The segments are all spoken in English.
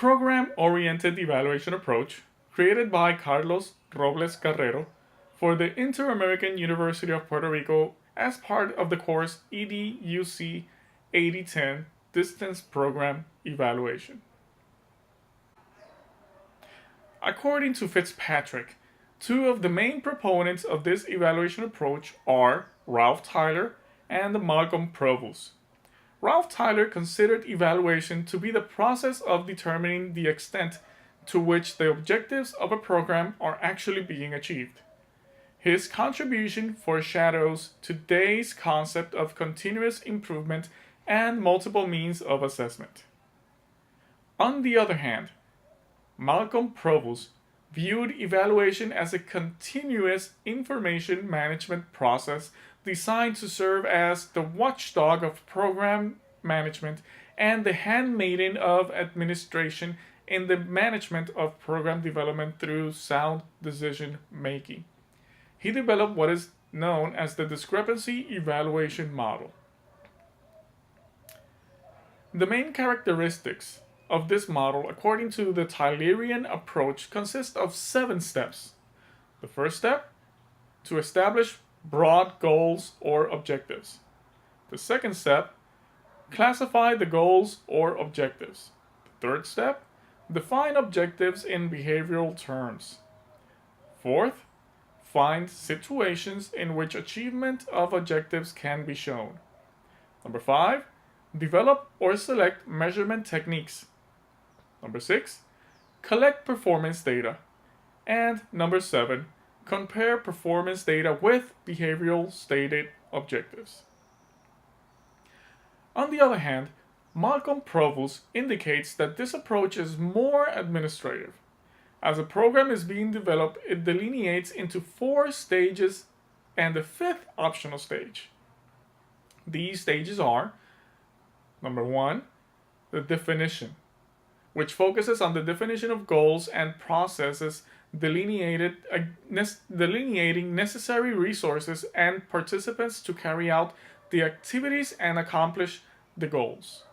program-oriented evaluation approach created by Carlos Robles Carrero for the Inter-American University of Puerto Rico as part of the course EDUC 8010 Distance Program Evaluation. According to Fitzpatrick, two of the main proponents of this evaluation approach are Ralph Tyler and Malcolm Provus. Ralph Tyler considered evaluation to be the process of determining the extent to which the objectives of a program are actually being achieved. His contribution foreshadows today's concept of continuous improvement and multiple means of assessment. On the other hand, Malcolm Provus viewed evaluation as a continuous information management process designed to serve as the watchdog of program management and the handmaiden of administration in the management of program development through sound decision making. He developed what is known as the discrepancy evaluation model. The main characteristics of this model, according to the Tylerian approach, consist of 7 steps. The first step, to establish broad goals or objectives. The second step, classify the goals or objectives. The third step, define objectives in behavioral terms. Fourth, find situations in which achievement of objectives can be shown. Number 5, develop or select measurement techniques. Number 6, collect performance data. And number 7, compare performance data with behavioral stated objectives. On the other hand, Malcolm Provus indicates that this approach is more administrative. As a program is being developed, it delineates into 4 stages and the 5th optional stage. These stages are: number 1, the definition, which focuses on the definition of goals and processes, delineating necessary resources and participants to carry out the activities and accomplish the goals.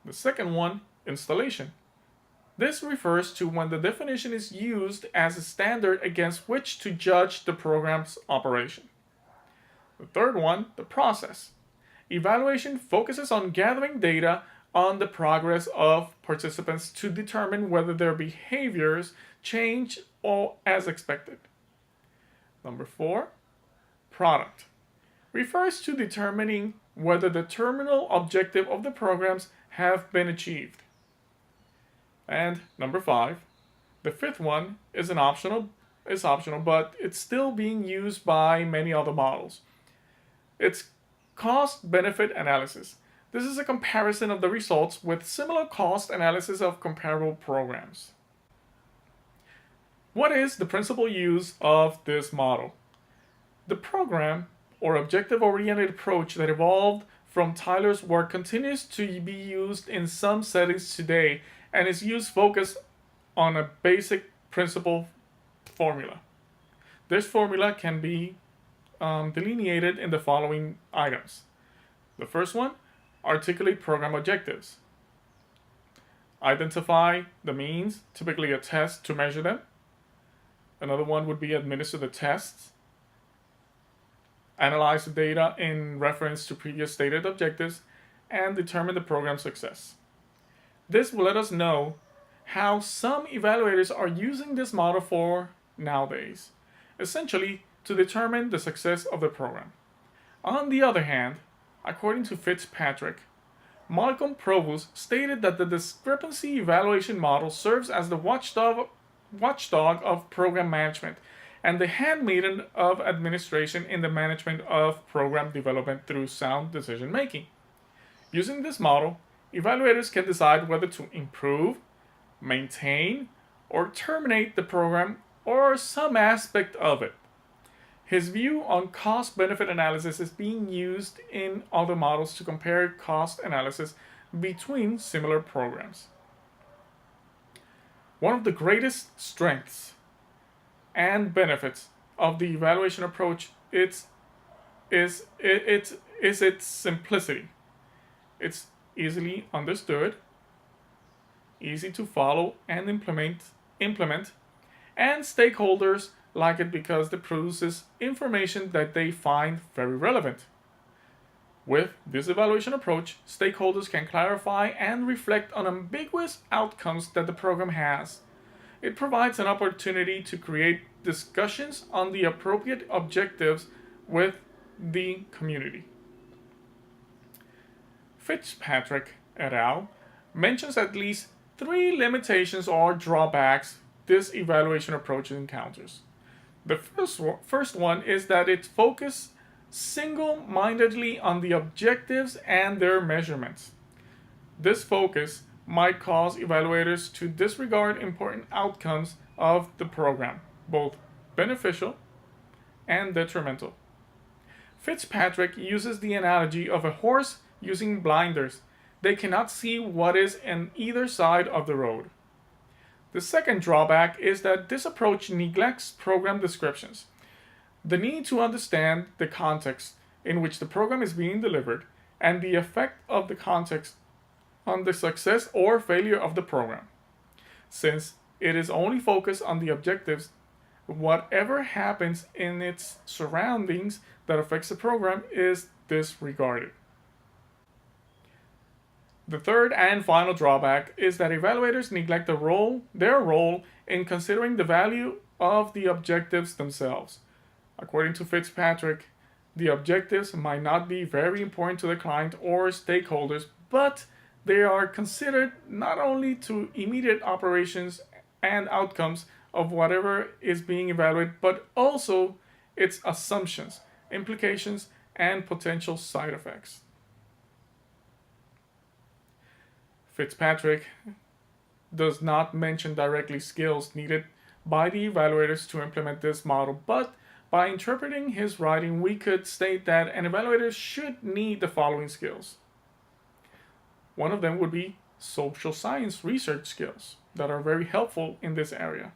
The second one, installation. This refers to when the definition is used as a standard against which to judge the program's operation. The third one, the process. Evaluation focuses on gathering data on the progress of participants to determine whether their behaviors change or as expected. Number 4, product. Refers to determining whether the terminal objective of the programs have been achieved. And number 5, the 5th one is optional, but it's still being used by many other models. It's cost-benefit analysis. This is a comparison of the results with similar cost analysis of comparable programs. What is the principal use of this model? The program or objective-oriented approach that evolved from Tyler's work continues to be used in some settings today and is used focused on a basic principle formula. This formula can be delineated in the following items. The first one, articulate program objectives. Identify the means, typically a test, to measure them. Another one would be administer the tests. Analyze the data in reference to previous stated objectives, and determine the program success. This will let us know how some evaluators are using this model for nowadays, essentially to determine the success of the program. On the other hand, according to Fitzpatrick, Malcolm Provus stated that the discrepancy evaluation model serves as the watchdog of program management and the handmaiden of administration in the management of program development through sound decision making. Using this model, evaluators can decide whether to improve, maintain, or terminate the program or some aspect of it. His view on cost-benefit analysis is being used in other models to compare cost analysis between similar programs. One of the greatest strengths and benefits of the evaluation approach is its simplicity. It's easily understood, easy to follow and implement, and stakeholders like it because it produces information that they find very relevant. With this evaluation approach, stakeholders can clarify and reflect on ambiguous outcomes that the program has. It provides an opportunity to create discussions on the appropriate objectives with the community. Fitzpatrick et al. Mentions at least 3 limitations or drawbacks this evaluation approach encounters. The first one is that it focuses single-mindedly on the objectives and their measurements. This focus might cause evaluators to disregard important outcomes of the program, both beneficial and detrimental. Fitzpatrick uses the analogy of a horse using blinders. They cannot see what is on either side of the road. The second drawback is that this approach neglects program descriptions. The need to understand the context in which the program is being delivered and the effect of the context on the success or failure of the program. Since it is only focused on the objectives, whatever happens in its surroundings that affects the program is disregarded. The third and final drawback is that evaluators neglect their role in considering the value of the objectives themselves. According to Fitzpatrick, the objectives might not be very important to the client or stakeholders, but they are considered not only to immediate operations and outcomes of whatever is being evaluated, but also its assumptions, implications, and potential side effects. Fitzpatrick does not mention directly skills needed by the evaluators to implement this model, but by interpreting his writing, we could state that an evaluator should need the following skills. One of them would be social science research skills that are very helpful in this area.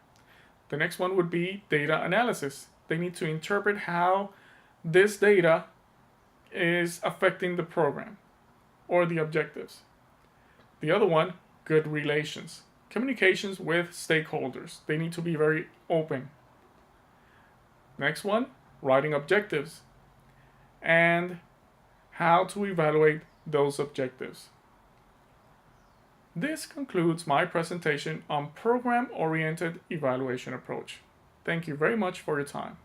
The next one would be data analysis. They need to interpret how this data is affecting the program or the objectives. The other one, good relations. Communications with stakeholders. They need to be very open. Next one, writing objectives and how to evaluate those objectives. This concludes my presentation on program-oriented evaluation approach. Thank you very much for your time.